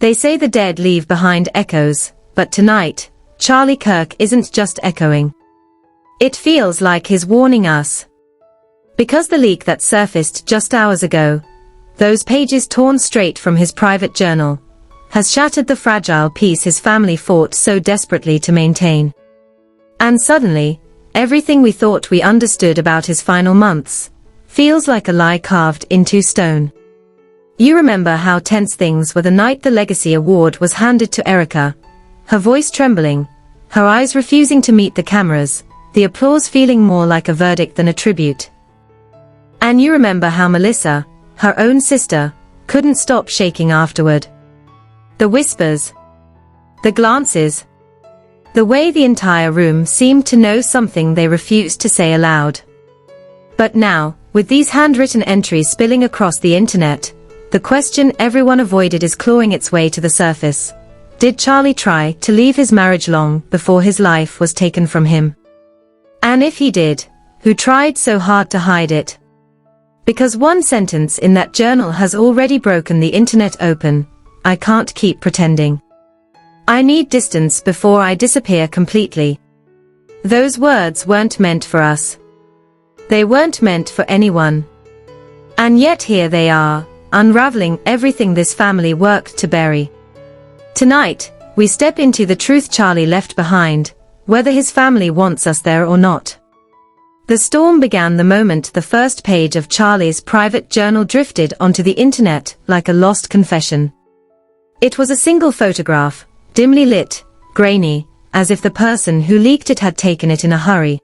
They say the dead leave behind echoes, but tonight, Charlie Kirk isn't just echoing. It feels like he's warning us. Because the leak that surfaced just hours ago, those pages torn straight from his private journal, has shattered the fragile peace his family fought so desperately to maintain. And suddenly, everything we thought we understood about his final months feels like a lie carved into stone. You remember how tense things were the night the Legacy Award was handed to Erika, her voice trembling, her eyes refusing to meet the cameras, the applause feeling more like a verdict than a tribute. And you remember how Melissa, her own sister, couldn't stop shaking afterward. The whispers, the glances, the way the entire room seemed to know something they refused to say aloud. But now, with these handwritten entries spilling across the internet, the question everyone avoided is clawing its way to the surface. Did Charlie try to leave his marriage long before his life was taken from him? And if he did, who tried so hard to hide it? Because one sentence in that journal has already broken the internet open: I can't keep pretending. I need distance before I disappear completely. Those words weren't meant for us. They weren't meant for anyone. And yet here they are, unraveling everything this family worked to bury. Tonight, we step into the truth Charlie left behind, whether his family wants us there or not. The storm began the moment the first page of Charlie's private journal drifted onto the internet like a lost confession. It was a single photograph, dimly lit, grainy, as if the person who leaked it had taken it in a hurry.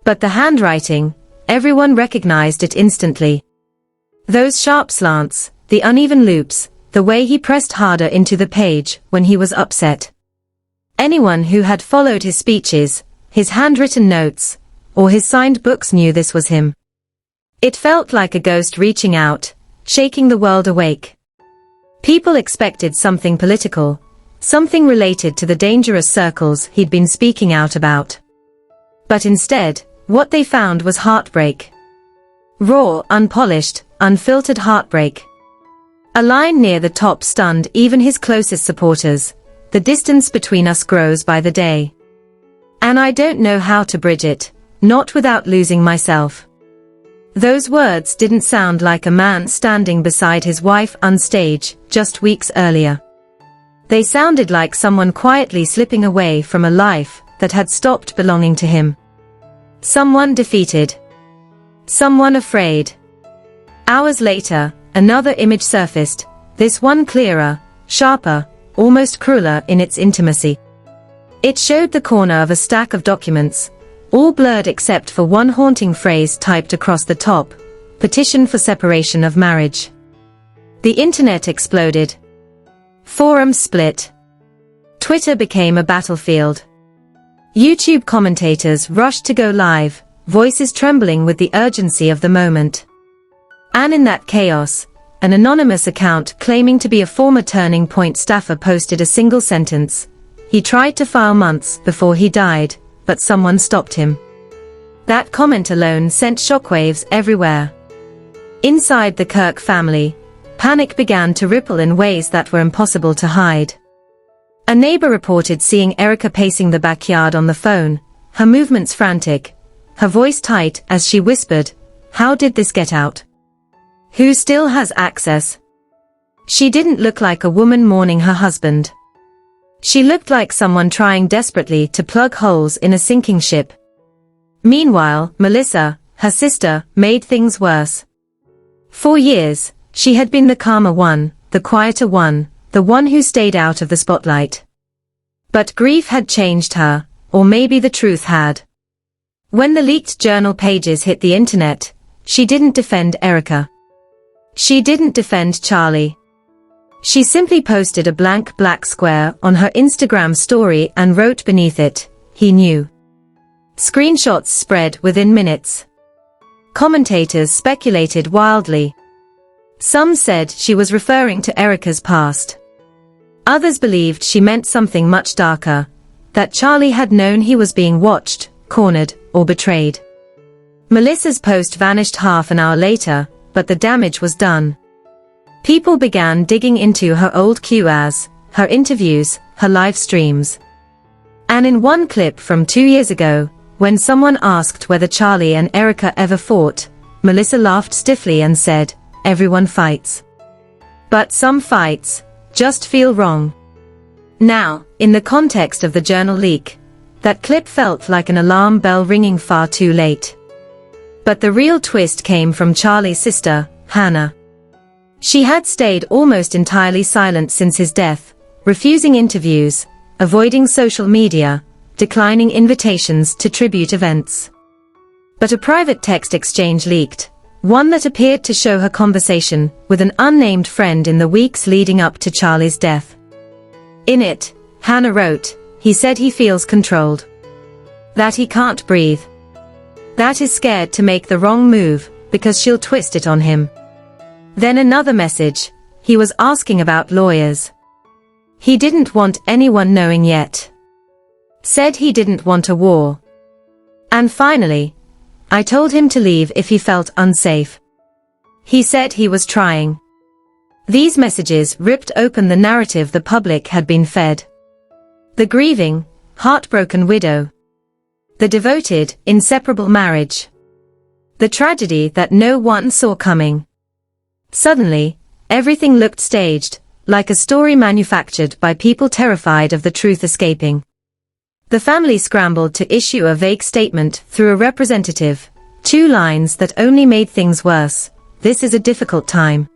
But the handwriting, everyone recognized it instantly. Those sharp slants, the uneven loops, the way he pressed harder into the page when he was upset. Anyone who had followed his speeches, his handwritten notes, or his signed books knew this was him. It felt like a ghost reaching out, shaking the world awake. People expected something political, something related to the dangerous circles he'd been speaking out about. But instead, what they found was heartbreak. Raw, unpolished, unfiltered heartbreak. A line near the top stunned even his closest supporters: the distance between us grows by the day. And I don't know how to bridge it, not without losing myself. Those words didn't sound like a man standing beside his wife on stage just weeks earlier. They sounded like someone quietly slipping away from a life that had stopped belonging to him. Someone defeated. Someone afraid. Hours later, another image surfaced, this one clearer, sharper, almost crueler in its intimacy. It showed the corner of a stack of documents, all blurred except for one haunting phrase typed across the top: petition for separation of marriage. The internet exploded. Forums split. Twitter became a battlefield. YouTube commentators rushed to go live, voices trembling with the urgency of the moment. And in that chaos, an anonymous account claiming to be a former Turning Point staffer posted a single sentence: he tried to file months before he died, but someone stopped him. That comment alone sent shockwaves everywhere. Inside the Kirk family, panic began to ripple in ways that were impossible to hide. A neighbor reported seeing Erika pacing the backyard on the phone, her movements frantic, her voice tight as she whispered, "How did this get out? Who still has access?" She didn't look like a woman mourning her husband. She looked like someone trying desperately to plug holes in a sinking ship. Meanwhile, Melissa, her sister, made things worse. For years, she had been the calmer one, the quieter one, the one who stayed out of the spotlight. But grief had changed her, or maybe the truth had. When the leaked journal pages hit the internet, she didn't defend Erika. She didn't defend Charlie. She simply posted a blank black square on her Instagram story and wrote beneath it, "He knew." Screenshots spread within minutes. Commentators speculated wildly. Some said she was referring to Erika's past. Others believed she meant something much darker, that Charlie had known he was being watched, cornered, or betrayed. Melissa's post vanished half an hour later, but the damage was done. People began digging into her old QAs, her interviews, her live streams. And in one clip from 2 years ago, when someone asked whether Charlie and Erika ever fought, Melissa laughed stiffly and said, "Everyone fights. But some fights just feel wrong." Now, in the context of the journal leak, that clip felt like an alarm bell ringing far too late. But the real twist came from Charlie's sister, Hannah. She had stayed almost entirely silent since his death, refusing interviews, avoiding social media, declining invitations to tribute events. But a private text exchange leaked, one that appeared to show her conversation with an unnamed friend in the weeks leading up to Charlie's death. In it, Hannah wrote, "He said he feels controlled. That he can't breathe. That he's scared to make the wrong move, because she'll twist it on him." Then another message, he was asking about lawyers. He didn't want anyone knowing yet. Said he didn't want a war. And finally, "I told him to leave if he felt unsafe. He said he was trying." These messages ripped open the narrative the public had been fed. The grieving, heartbroken widow. The devoted, inseparable marriage. The tragedy that no one saw coming. Suddenly, everything looked staged, like a story manufactured by people terrified of the truth escaping. The family scrambled to issue a vague statement through a representative, 2 lines that only made things worse: "This is a difficult time.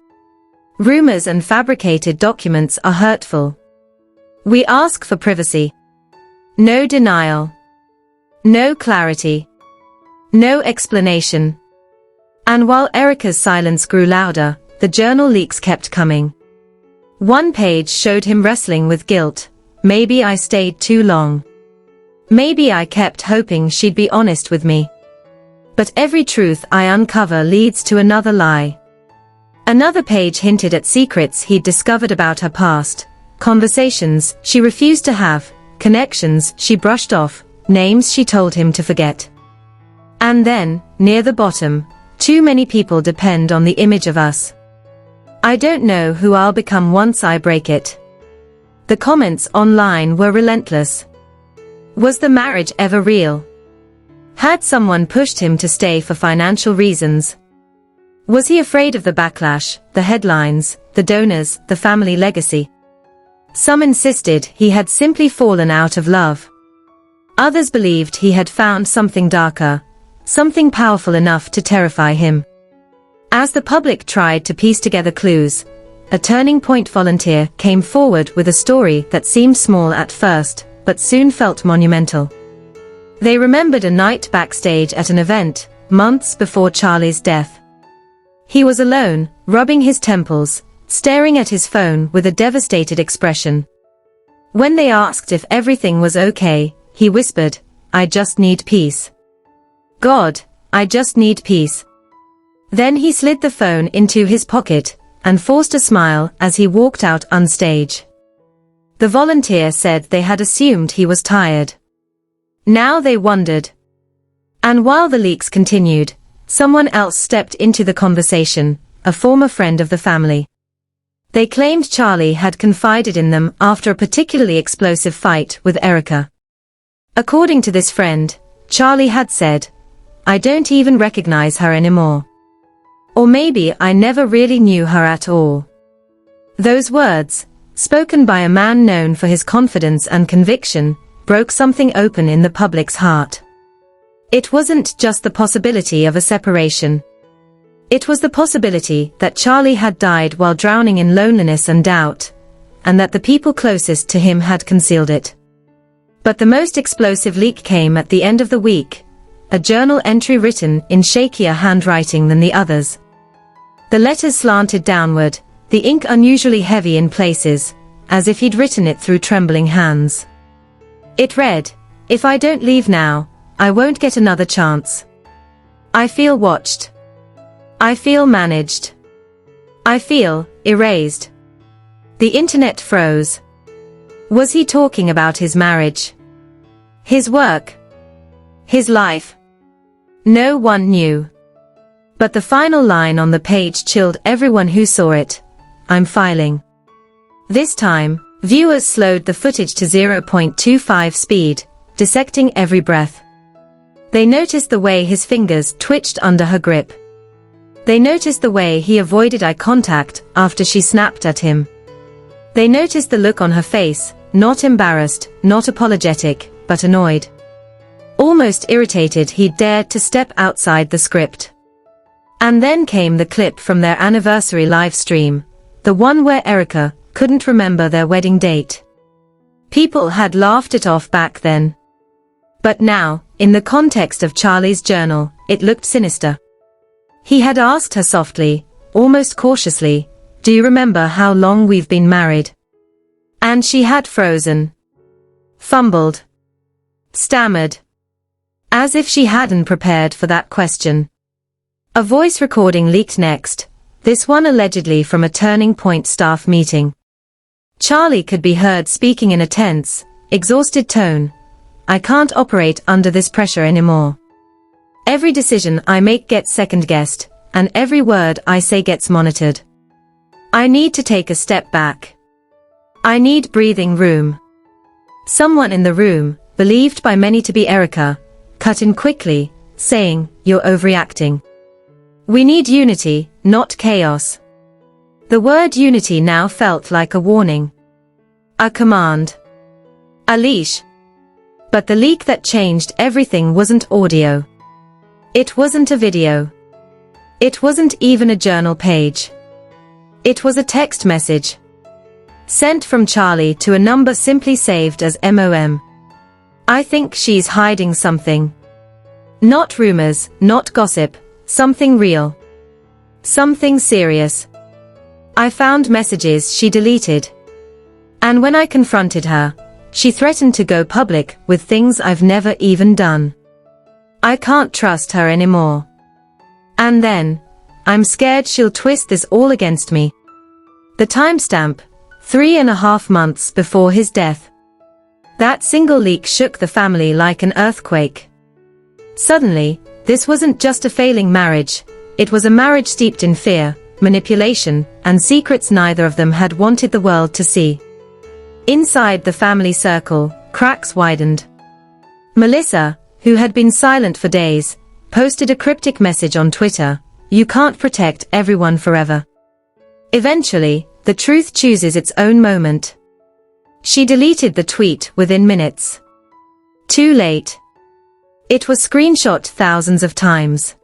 Rumors and fabricated documents are hurtful. We ask for privacy. No denial. No clarity. No explanation." And while Erika's silence grew louder, the journal leaks kept coming. One page showed him wrestling with guilt. "Maybe I stayed too long. Maybe I kept hoping she'd be honest with me. But every truth I uncover leads to another lie." Another page hinted at secrets he'd discovered about her past, conversations she refused to have, connections she brushed off, names she told him to forget. And then, near the bottom, "Too many people depend on the image of us. I don't know who I'll become once I break it." The comments online were relentless. Was the marriage ever real? Had someone pushed him to stay for financial reasons? Was he afraid of the backlash, the headlines, the donors, the family legacy? Some insisted he had simply fallen out of love. Others believed he had found something darker, something powerful enough to terrify him. As the public tried to piece together clues, a Turning Point volunteer came forward with a story that seemed small at first, but soon felt monumental. They remembered a night backstage at an event, months before Charlie's death. He was alone, rubbing his temples, staring at his phone with a devastated expression. When they asked if everything was okay, he whispered, "I just need peace. God, I just need peace." Then he slid the phone into his pocket, and forced a smile as he walked out on stage. The volunteer said they had assumed he was tired. Now they wondered. And while the leaks continued, someone else stepped into the conversation, a former friend of the family. They claimed Charlie had confided in them after a particularly explosive fight with Erika. According to this friend, Charlie had said, "I don't even recognize her anymore. Or maybe I never really knew her at all." Those words, spoken by a man known for his confidence and conviction, broke something open in the public's heart. It wasn't just the possibility of a separation. It was the possibility that Charlie had died while drowning in loneliness and doubt, and that the people closest to him had concealed it. But the most explosive leak came at the end of the week, a journal entry written in shakier handwriting than the others. The letters slanted downward, the ink unusually heavy in places, as if he'd written it through trembling hands. It read, "If I don't leave now, I won't get another chance. I feel watched. I feel managed. I feel erased." The internet froze. Was he talking about his marriage? His work? His life? No one knew. But the final line on the page chilled everyone who saw it. I'm filing. This time, viewers slowed the footage to 0.25 speed, dissecting every breath. They noticed the way his fingers twitched under her grip. They noticed the way he avoided eye contact after she snapped at him. They noticed the look on her face, not embarrassed, not apologetic, but annoyed. Almost irritated he'd dared to step outside the script. And then came the clip from their anniversary live stream, the one where Erika couldn't remember their wedding date. People had laughed it off back then. But now, in the context of Charlie's journal, it looked sinister. He had asked her softly, almost cautiously, "Do you remember how long we've been married?" And she had frozen. Fumbled. Stammered. As if she hadn't prepared for that question. A voice recording leaked next, this one allegedly from a Turning Point staff meeting. Charlie could be heard speaking in a tense, exhausted tone. "I can't operate under this pressure anymore. Every decision I make gets second-guessed, and every word I say gets monitored. I need to take a step back. I need breathing room." Someone in the room, believed by many to be Erika, cut in quickly, saying, "You're overreacting. We need unity, not chaos." The word unity now felt like a warning. A command. A leash. But the leak that changed everything wasn't audio. It wasn't a video. It wasn't even a journal page. It was a text message. Sent from Charlie to a number simply saved as MOM. "I think she's hiding something. Not rumors, not gossip, something real. Something serious. I found messages she deleted. And when I confronted her, she threatened to go public with things I've never even done. I can't trust her anymore. And then, I'm scared she'll twist this all against me." The timestamp, 3.5 months before his death. That single leak shook the family like an earthquake. Suddenly, this wasn't just a failing marriage, it was a marriage steeped in fear, manipulation, and secrets neither of them had wanted the world to see. Inside the family circle, cracks widened. Melissa, who had been silent for days, posted a cryptic message on Twitter, "You can't protect everyone forever. Eventually, the truth chooses its own moment." She deleted the tweet within minutes. Too late. It was screenshot thousands of times.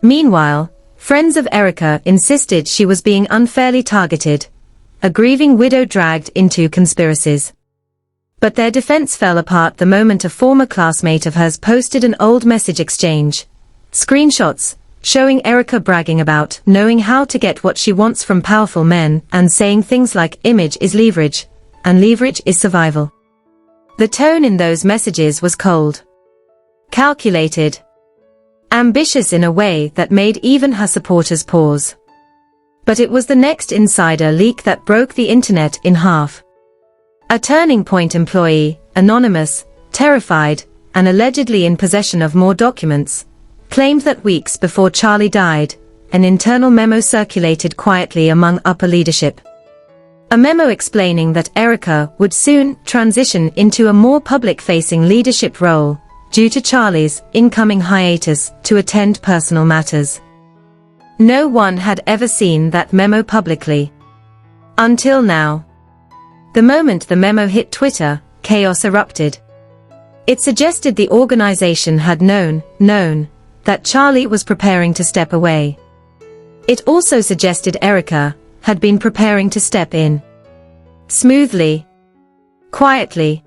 Meanwhile, friends of Erika insisted she was being unfairly targeted, a grieving widow dragged into conspiracies. But their defense fell apart the moment a former classmate of hers posted an old message exchange. Screenshots, showing Erika bragging about knowing how to get what she wants from powerful men and saying things like image is leverage, and leverage is survival. The tone in those messages was cold. Calculated. Ambitious in a way that made even her supporters pause. But it was the next insider leak that broke the internet in half. A Turning Point employee, anonymous, terrified, and allegedly in possession of more documents, claimed that weeks before Charlie died, an internal memo circulated quietly among upper leadership. A memo explaining that Erika would soon transition into a more public-facing leadership role, due to Charlie's incoming hiatus to attend personal matters. No one had ever seen that memo publicly. Until now. The moment the memo hit Twitter, chaos erupted. It suggested the organization had known that Charlie was preparing to step away. It also suggested Erika had been preparing to step in. Smoothly. Quietly.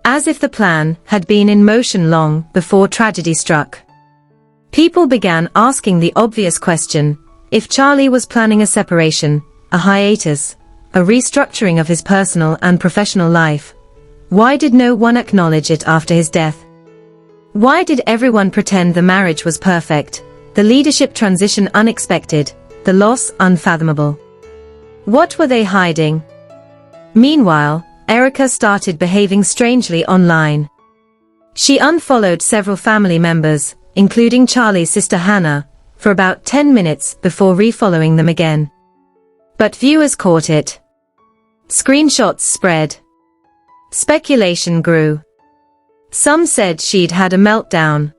As if the plan had been in motion long before tragedy struck. People began asking the obvious question, if Charlie was planning a separation, a hiatus, a restructuring of his personal and professional life, why did no one acknowledge it after his death? Why did everyone pretend the marriage was perfect, the leadership transition unexpected, the loss unfathomable? What were they hiding? Meanwhile, Erika started behaving strangely online. She unfollowed several family members, including Charlie's sister Hannah, for about 10 minutes before refollowing them again. But viewers caught it. Screenshots spread. Speculation grew. Some said she'd had a meltdown.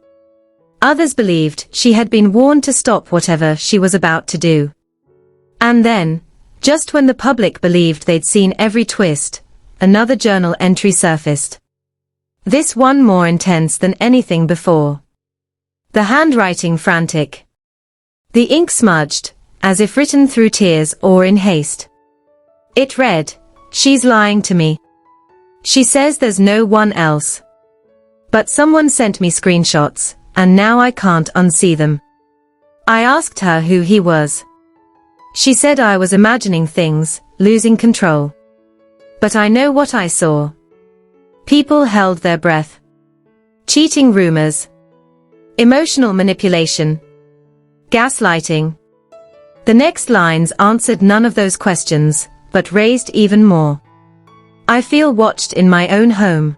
Others believed she had been warned to stop whatever she was about to do. And then, just when the public believed they'd seen every twist, another journal entry surfaced. This one more intense than anything before. The handwriting frantic. The ink smudged, as if written through tears or in haste. It read, "She's lying to me. She says there's no one else. But someone sent me screenshots, and now I can't unsee them." I asked her who he was. She said I was imagining things, losing control. But I know what I saw. People held their breath. Cheating rumors. Emotional manipulation. Gaslighting. The next lines answered none of those questions, but raised even more. I feel watched in my own home.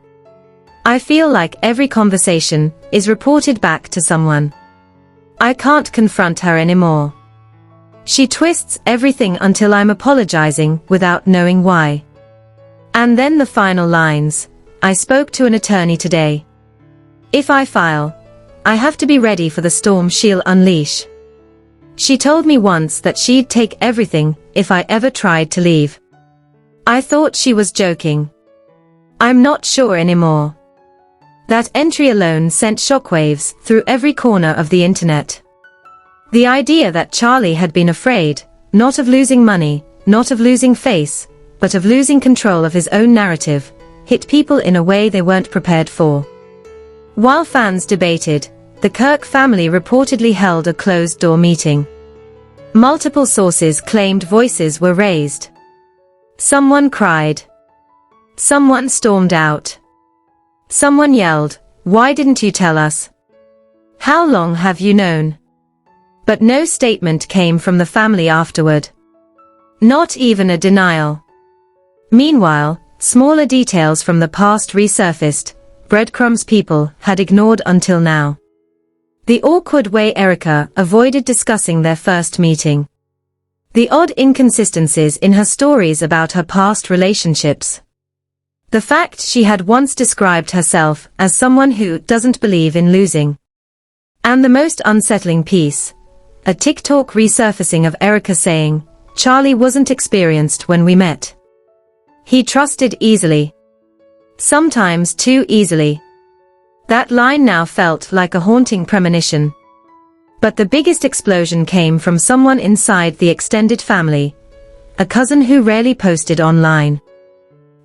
I feel like every conversation is reported back to someone. I can't confront her anymore. She twists everything until I'm apologizing without knowing why. And then the final lines. I spoke to an attorney today. If I file, I have to be ready for the storm she'll unleash. She told me once that she'd take everything if I ever tried to leave. I thought she was joking. I'm not sure anymore. That entry alone sent shockwaves through every corner of the internet. The idea that Charlie had been afraid, not of losing money, not of losing face, but of losing control of his own narrative, hit people in a way they weren't prepared for. While fans debated, the Kirk family reportedly held a closed-door meeting. Multiple sources claimed voices were raised. Someone cried. Someone stormed out. Someone yelled, "Why didn't you tell us? How long have you known?" But no statement came from the family afterward. Not even a denial. Meanwhile, smaller details from the past resurfaced, breadcrumbs people had ignored until now. The awkward way Erika avoided discussing their first meeting. The odd inconsistencies in her stories about her past relationships. The fact she had once described herself as someone who doesn't believe in losing. And the most unsettling piece, a TikTok resurfacing of Erika saying, "Charlie wasn't experienced when we met. He trusted easily. Sometimes too easily." That line now felt like a haunting premonition. But the biggest explosion came from someone inside the extended family, a cousin who rarely posted online.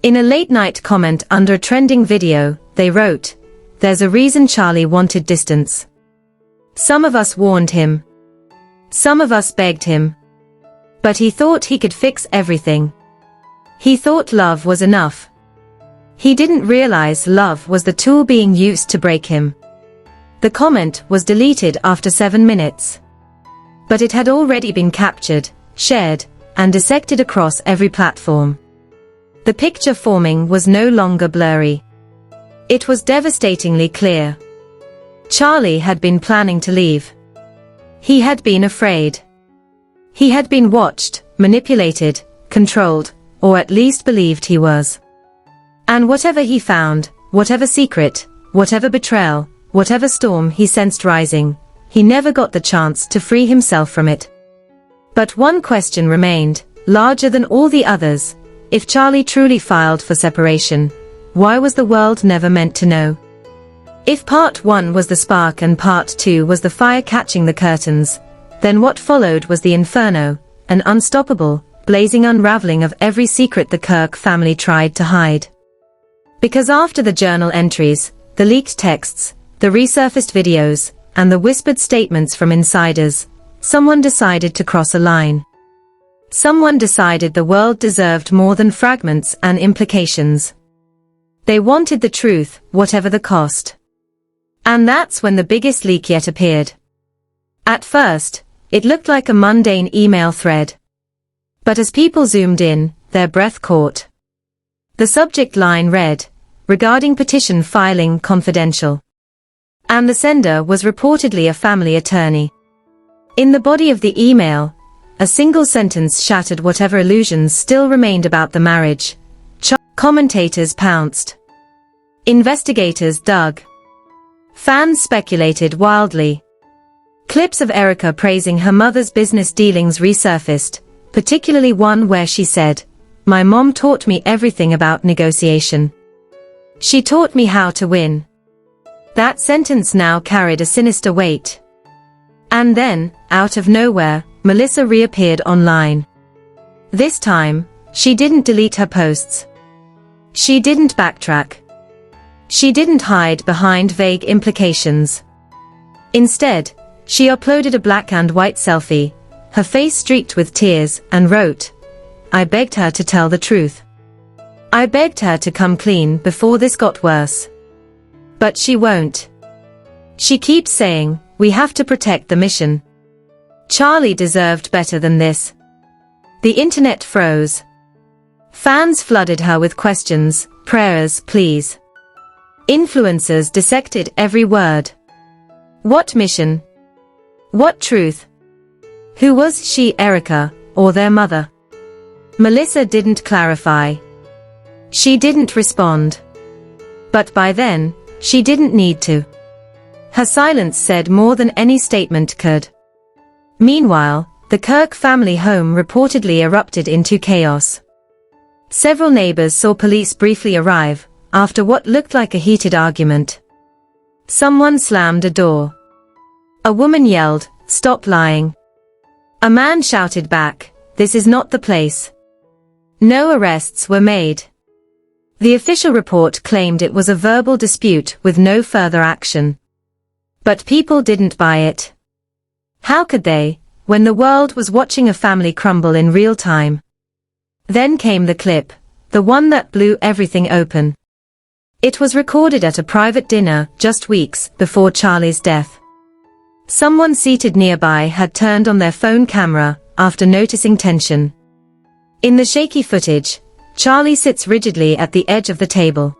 In a late-night comment under a trending video, they wrote, "There's a reason Charlie wanted distance. Some of us warned him. Some of us begged him. But he thought he could fix everything. He thought love was enough. He didn't realize love was the tool being used to break him." The comment was deleted after 7 minutes. But it had already been captured, shared, and dissected across every platform. The picture forming was no longer blurry. It was devastatingly clear. Charlie had been planning to leave. He had been afraid. He had been watched, manipulated, controlled, or at least believed he was. And whatever he found, whatever secret, whatever betrayal, whatever storm he sensed rising, he never got the chance to free himself from it. But one question remained, larger than all the others. If Charlie truly filed for separation, why was the world never meant to know? If part 1 was the spark and part 2 was the fire catching the curtains, then what followed was the inferno, an unstoppable, blazing unraveling of every secret the Kirk family tried to hide. Because after the journal entries, the leaked texts, the resurfaced videos, and the whispered statements from insiders, someone decided to cross a line. Someone decided the world deserved more than fragments and implications. They wanted the truth, whatever the cost. And that's when the biggest leak yet appeared. At first, it looked like a mundane email thread. But as people zoomed in, their breath caught. The subject line read, "Regarding petition filing confidential." And the sender was reportedly a family attorney. In the body of the email, a single sentence shattered whatever illusions still remained about the marriage. Commentators pounced. Investigators dug. Fans speculated wildly. Clips of Erika praising her mother's business dealings resurfaced, particularly one where she said, "My mom taught me everything about negotiation. She taught me how to win." That sentence now carried a sinister weight. And then, out of nowhere, Melissa reappeared online. This time, she didn't delete her posts. She didn't backtrack. She didn't hide behind vague implications. Instead, she uploaded a black and white selfie, her face streaked with tears, and wrote, "I begged her to tell the truth. I begged her to come clean before this got worse. But she won't. She keeps saying, we have to protect the mission." Charli deserved better than this. The internet froze. Fans flooded her with questions, prayers, pleas. Influencers dissected every word. What mission? What truth? Who was she, Erika, or their mother? Melissa didn't clarify. She didn't respond. But by then, she didn't need to. Her silence said more than any statement could. Meanwhile, the Kirk family home reportedly erupted into chaos. Several neighbors saw police briefly arrive, after what looked like a heated argument. Someone slammed a door. A woman yelled, "Stop lying." A man shouted back, "This is not the place." No arrests were made. The official report claimed it was a verbal dispute with no further action. But people didn't buy it. How could they, when the world was watching a family crumble in real time? Then came the clip, the one that blew everything open. It was recorded at a private dinner just weeks before Charli's death. Someone seated nearby had turned on their phone camera after noticing tension. In the shaky footage, Charli sits rigidly at the edge of the table.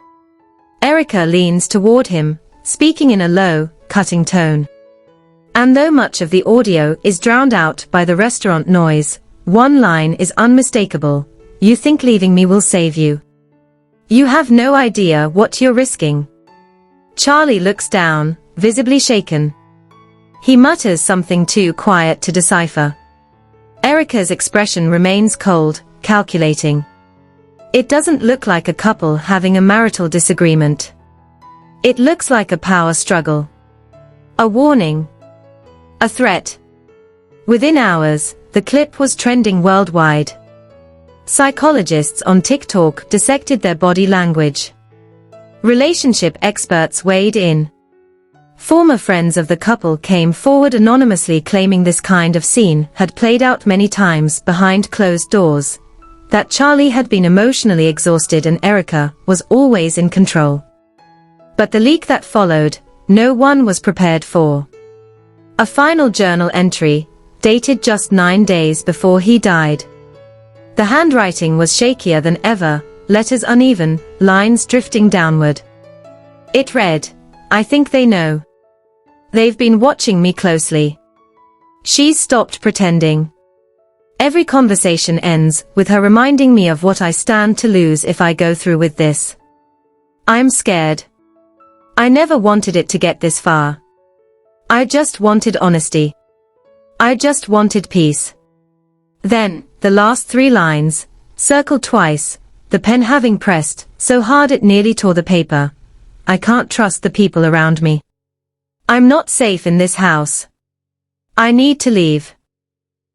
Erika leans toward him, speaking in a low, cutting tone. And though much of the audio is drowned out by the restaurant noise, one line is unmistakable: "You think leaving me will save you? You have no idea what you're risking." Charli looks down, visibly shaken. He mutters something too quiet to decipher. Erika's expression remains cold, calculating. It doesn't look like a couple having a marital disagreement. It looks like a power struggle. A warning. A threat. Within hours, the clip was trending worldwide. Psychologists on TikTok dissected their body language. Relationship experts weighed in. Former friends of the couple came forward anonymously claiming this kind of scene had played out many times behind closed doors, that Charli had been emotionally exhausted and Erika was always in control. But the leak that followed, no one was prepared for. A final journal entry, dated just 9 days before he died. The handwriting was shakier than ever, letters uneven, lines drifting downward. It read, "I think they know. They've been watching me closely. She's stopped pretending. Every conversation ends with her reminding me of what I stand to lose if I go through with this. I'm scared. I never wanted it to get this far. I just wanted honesty. I just wanted peace." Then, the last 3 lines, circled twice, the pen having pressed so hard it nearly tore the paper. "I can't trust the people around me. I'm not safe in this house. I need to leave."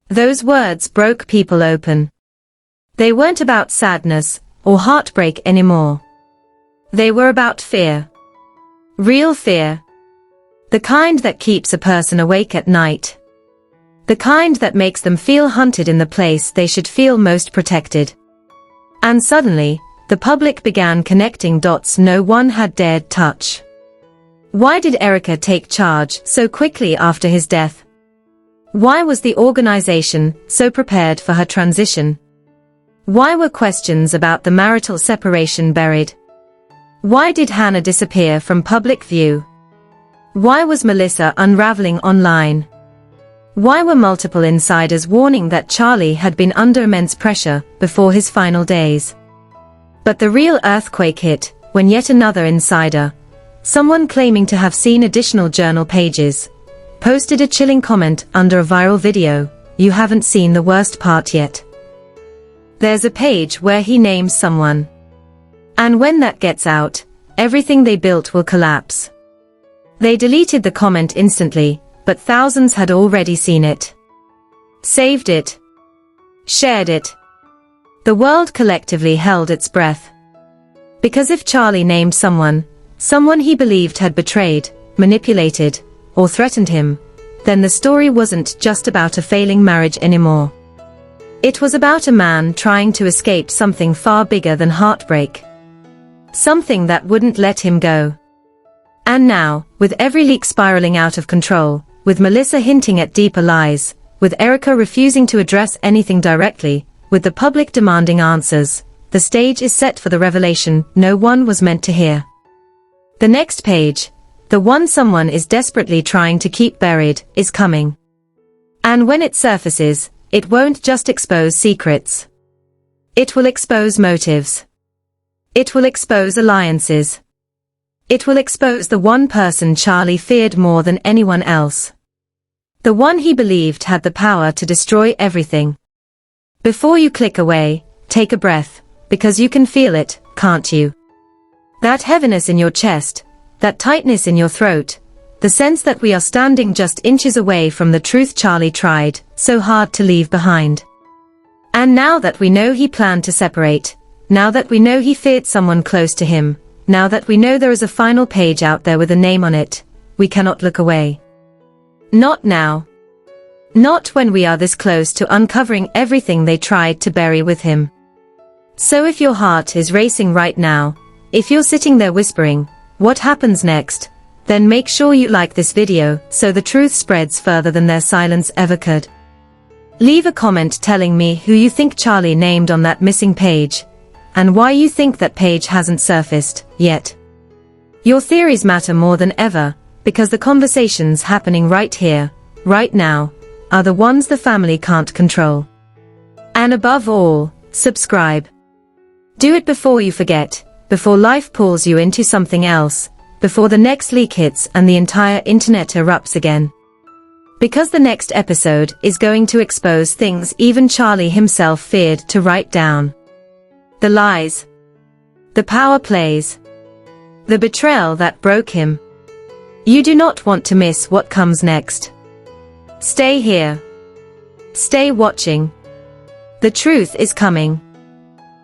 Those words broke people open. They weren't about sadness or heartbreak anymore. They were about fear. Real fear. The kind that keeps a person awake at night. The kind that makes them feel hunted in the place they should feel most protected. And suddenly, the public began connecting dots no one had dared touch. Why did Erika take charge so quickly after his death? Why was the organization so prepared for her transition? Why were questions about the marital separation buried? Why did Hannah disappear from public view? Why was Melissa unraveling online? Why were multiple insiders warning that Charlie had been under immense pressure before his final days? But the real earthquake hit when yet another insider, someone claiming to have seen additional journal pages, posted a chilling comment under a viral video. You haven't seen the worst part yet. There's a page where he names someone. And when that gets out, everything they built will collapse. They deleted the comment instantly, but thousands had already seen it. Saved it. Shared it. The world collectively held its breath. Because if Charlie named someone he believed had betrayed, manipulated, or threatened him, then the story wasn't just about a failing marriage anymore. It was about a man trying to escape something far bigger than heartbreak. Something that wouldn't let him go. And now, with every leak spiraling out of control, with Melissa hinting at deeper lies, with Erika refusing to address anything directly, with the public demanding answers, the stage is set for the revelation no one was meant to hear. The next page, the one someone is desperately trying to keep buried, is coming. And when it surfaces, it won't just expose secrets. It will expose motives. It will expose alliances. It will expose the one person Charlie feared more than anyone else. The one he believed had the power to destroy everything. Before you click away, take a breath, because you can feel it, can't you? That heaviness in your chest, that tightness in your throat, the sense that we are standing just inches away from the truth Charlie tried so hard to leave behind. And now that we know he planned to separate, now that we know he feared someone close to him, now that we know there is a final page out there with a name on it, we cannot look away. Not now. Not when we are this close to uncovering everything they tried to bury with him. So if your heart is racing right now, if you're sitting there whispering, what happens next, then make sure you like this video so the truth spreads further than their silence ever could. Leave a comment telling me who you think Charlie named on that missing page, and why you think that page hasn't surfaced yet. Your theories matter more than ever, because the conversations happening right here, right now, are the ones the family can't control. And above all, subscribe. Do it before you forget, before life pulls you into something else, before the next leak hits and the entire internet erupts again. Because the next episode is going to expose things even Charlie himself feared to write down. The lies. The power plays. The betrayal that broke him. You do not want to miss what comes next. Stay here. Stay watching. The truth is coming.